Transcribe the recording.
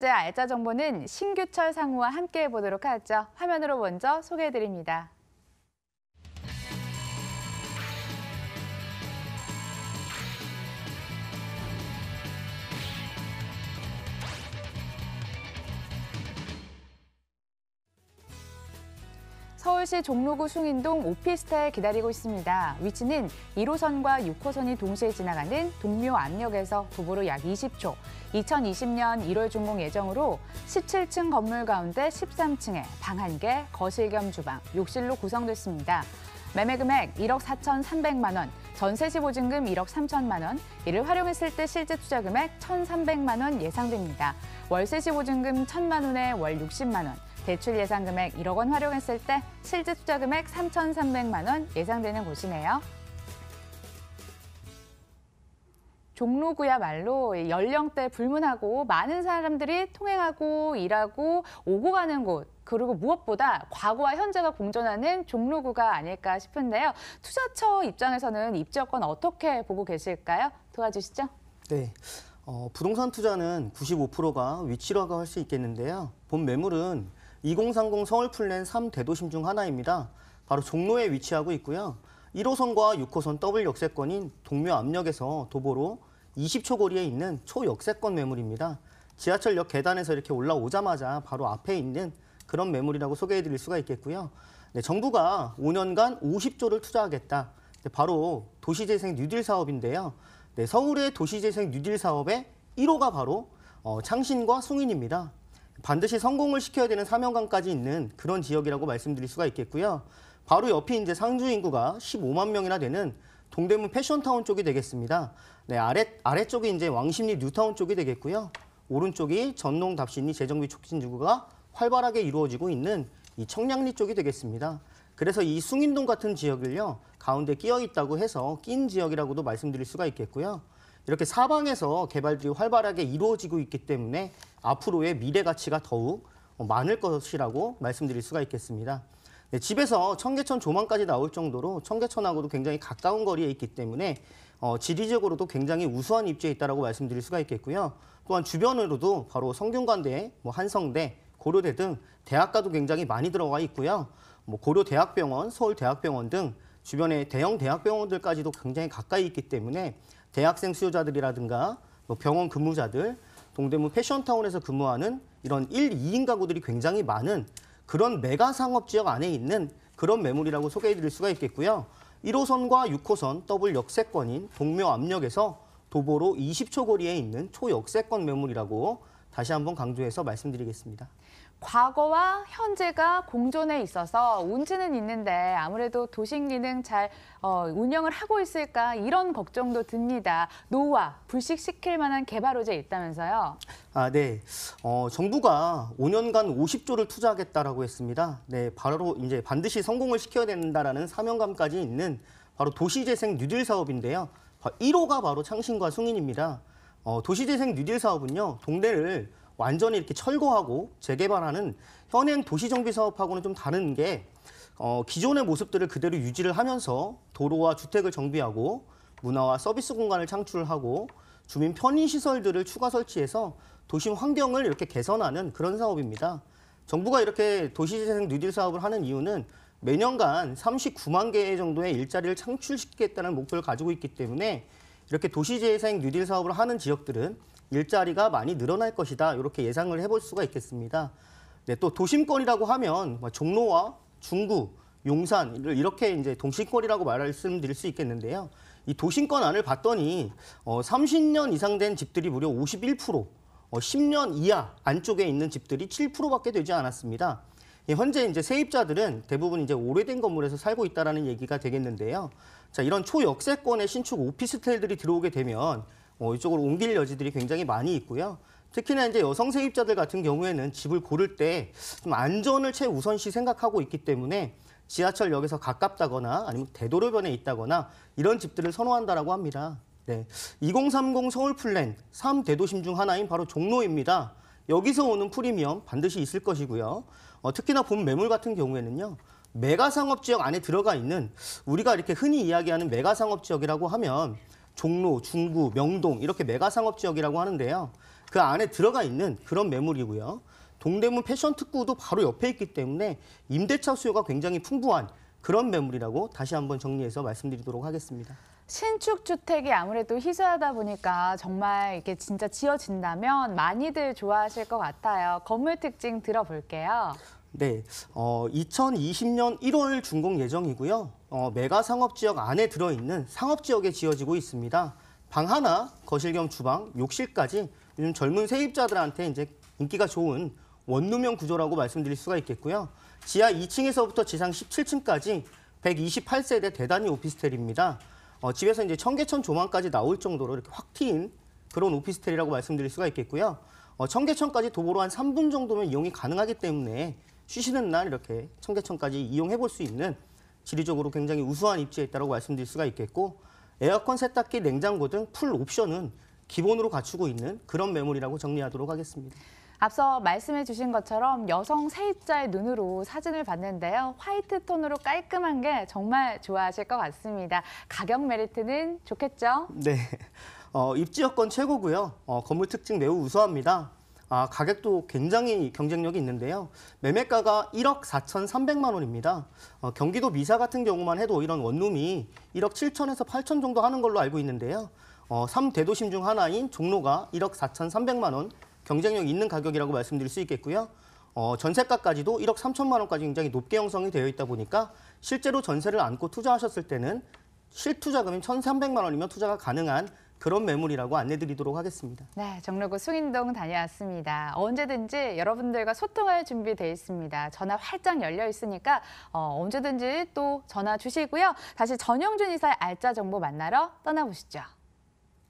이제 알짜 정보는 신규철 상무와 함께 해보도록 하죠. 화면으로 먼저 소개해드립니다. 서울시 종로구 숭인동 오피스텔 기다리고 있습니다. 위치는 1호선과 6호선이 동시에 지나가는 동묘암역에서 도보로 약 20초. 2020년 1월 준공 예정으로 17층 건물 가운데 13층에 방 1개, 거실 겸 주방, 욕실로 구성됐습니다. 매매 금액 1억 4,300만 원, 전세시 보증금 1억 3천만 원, 이를 활용했을 때 실제 투자 금액 1,300만 원 예상됩니다. 월세시 보증금 1,000만 원에 월 60만 원, 대출 예상 금액 1억 원 활용했을 때 실제 투자 금액 3,300만 원 예상되는 곳이네요. 종로구야말로 연령대 불문하고 많은 사람들이 통행하고 일하고 오고 가는 곳, 그리고 무엇보다 과거와 현재가 공존하는 종로구가 아닐까 싶은데요. 투자처 입장에서는 입지여건 어떻게 보고 계실까요? 도와주시죠. 네. 부동산 투자는 95%가 위치라고 할 수 있겠는데요. 본 매물은 2030 서울 플랜 3대도심 중 하나입니다. 바로 종로에 위치하고 있고요. 1호선과 6호선 더블 역세권인 동묘암역에서 도보로 20초 거리에 있는 초역세권 매물입니다. 지하철역 계단에서 이렇게 올라오자마자 바로 앞에 있는 그런 매물이라고 소개해드릴 수가 있겠고요. 네, 정부가 5년간 50조를 투자하겠다. 네, 바로 도시재생 뉴딜 사업인데요. 네, 서울의 도시재생 뉴딜 사업의 1호가 바로 창신과 숭인입니다. 반드시 성공을 시켜야 되는 사명감까지 있는 그런 지역이라고 말씀드릴 수가 있겠고요. 바로 옆이 이제 상주 인구가 15만 명이나 되는 동대문 패션타운 쪽이 되겠습니다. 네, 아래쪽이 이제 왕십리 뉴타운 쪽이 되겠고요. 오른쪽이 전농 답신리 재정비 촉진 주거가 활발하게 이루어지고 있는 이 청량리 쪽이 되겠습니다. 그래서 이 숭인동 같은 지역을요, 가운데 끼어 있다고 해서 낀 지역이라고도 말씀드릴 수가 있겠고요. 이렇게 사방에서 개발들이 활발하게 이루어지고 있기 때문에 앞으로의 미래 가치가 더욱 많을 것이라고 말씀드릴 수가 있겠습니다. 네, 집에서 청계천 조망까지 나올 정도로 청계천하고도 굉장히 가까운 거리에 있기 때문에 지리적으로도 굉장히 우수한 입지에 있다고 말씀드릴 수가 있겠고요. 또한 주변으로도 바로 성균관대, 한성대, 고려대 등 대학가도 굉장히 많이 들어가 있고요. 고려대학병원, 서울대학병원 등 주변의 대형 대학병원들까지도 굉장히 가까이 있기 때문에 대학생 수요자들이라든가 병원 근무자들, 동대문 패션타운에서 근무하는 이런 1, 2인 가구들이 굉장히 많은 그런 메가 상업지역 안에 있는 그런 매물이라고 소개해드릴 수가 있겠고요. 1호선과 6호선 더블 역세권인 동묘암역에서 도보로 20초 거리에 있는 초역세권 매물이라고 다시 한번 강조해서 말씀드리겠습니다. 과거와 현재가 공존해 있어서 운치는 있는데 아무래도 도심기능 잘 운영을 하고 있을까 이런 걱정도 듭니다. 노후화, 불식시킬 만한 개발 호재 있다면서요? 네. 정부가 5년간 50조를 투자하겠다라고 했습니다. 네, 바로 이제 반드시 성공을 시켜야 된다라는 사명감까지 있는 바로 도시재생 뉴딜 사업인데요. 1호가 바로 창신과 숭인입니다. 도시재생 뉴딜 사업은요, 동네를 완전히 이렇게 철거하고 재개발하는 현행 도시정비 사업하고는 좀 다른 게 기존의 모습들을 그대로 유지를 하면서 도로와 주택을 정비하고 문화와 서비스 공간을 창출하고 주민 편의시설들을 추가 설치해서 도심 환경을 이렇게 개선하는 그런 사업입니다. 정부가 이렇게 도시재생 뉴딜 사업을 하는 이유는 매년간 39만 개 정도의 일자리를 창출시키겠다는 목표를 가지고 있기 때문에 이렇게 도시재생 뉴딜 사업을 하는 지역들은 일자리가 많이 늘어날 것이다. 이렇게 예상을 해볼 수가 있겠습니다. 네, 또 도심권이라고 하면 종로와 중구, 용산을 이렇게 이제 동심권이라고 말씀드릴 수 있겠는데요. 이 도심권 안을 봤더니 30년 이상 된 집들이 무려 51%, 10년 이하 안쪽에 있는 집들이 7%밖에 되지 않았습니다. 현재 이제 세입자들은 대부분 이제 오래된 건물에서 살고 있다라는 얘기가 되겠는데요. 자, 이런 초역세권의 신축 오피스텔들이 들어오게 되면 이쪽으로 옮길 여지들이 굉장히 많이 있고요. 특히나 이제 여성 세입자들 같은 경우에는 집을 고를 때 좀 안전을 최우선시 생각하고 있기 때문에 지하철역에서 가깝다거나 아니면 대도로변에 있다거나 이런 집들을 선호한다라고 합니다. 네, 2030 서울 플랜 3대도심 중 하나인 바로 종로입니다. 여기서 오는 프리미엄 반드시 있을 것이고요. 특히나 본 매물 같은 경우에는요. 메가상업지역 안에 들어가 있는 우리가 이렇게 흔히 이야기하는 메가상업지역이라고 하면 종로, 중구, 명동 이렇게 메가상업지역이라고 하는데요. 그 안에 들어가 있는 그런 매물이고요. 동대문 패션 특구도 바로 옆에 있기 때문에 임대차 수요가 굉장히 풍부한 그런 매물이라고 다시 한번 정리해서 말씀드리도록 하겠습니다. 신축 주택이 아무래도 희소하다 보니까 정말 이게 진짜 지어진다면 많이들 좋아하실 것 같아요. 건물 특징 들어볼게요. 네, 2020년 1월 준공 예정이고요. 메가 상업지역 안에 들어있는 상업지역에 지어지고 있습니다. 방 하나, 거실 겸 주방, 욕실까지 요즘 젊은 세입자들한테 이제 인기가 좋은 원룸형 구조라고 말씀드릴 수가 있겠고요. 지하 2층에서부터 지상 17층까지 128세대 대단위 오피스텔입니다. 집에서 이제 청계천 조망까지 나올 정도로 이렇게 확 트인 그런 오피스텔이라고 말씀드릴 수가 있겠고요. 청계천까지 도보로 한 3분 정도면 이용이 가능하기 때문에 쉬시는 날 이렇게 청계천까지 이용해 볼 수 있는 지리적으로 굉장히 우수한 입지에 있다고 말씀드릴 수가 있겠고, 에어컨, 세탁기, 냉장고 등 풀 옵션은 기본으로 갖추고 있는 그런 매물이라고 정리하도록 하겠습니다. 앞서 말씀해 주신 것처럼 여성 세입자의 눈으로 사진을 봤는데요. 화이트 톤으로 깔끔한 게 정말 좋아하실 것 같습니다. 가격 메리트는 좋겠죠? 네, 입지 여건 최고고요. 건물 특징 매우 우수합니다. 가격도 굉장히 경쟁력이 있는데요. 매매가가 1억 4,300만 원입니다. 경기도 미사 같은 경우만 해도 이런 원룸이 1억 7천에서 8천 정도 하는 걸로 알고 있는데요. 3대도심 중 하나인 종로가 1억 4,300만 원, 경쟁력 있는 가격이라고 말씀드릴 수 있겠고요. 전세가까지도 1억 3천만 원까지 굉장히 높게 형성이 되어 있다 보니까 실제로 전세를 안고 투자하셨을 때는 실투자금인 1,300만 원이면 투자가 가능한 그런 매물이라고 안내드리도록 하겠습니다. 네, 종로구 숭인동 다녀왔습니다. 언제든지 여러분들과 소통할 준비되어 있습니다. 전화 활짝 열려 있으니까 언제든지 또 전화 주시고요. 다시 전영준 이사의 알짜 정보 만나러 떠나보시죠.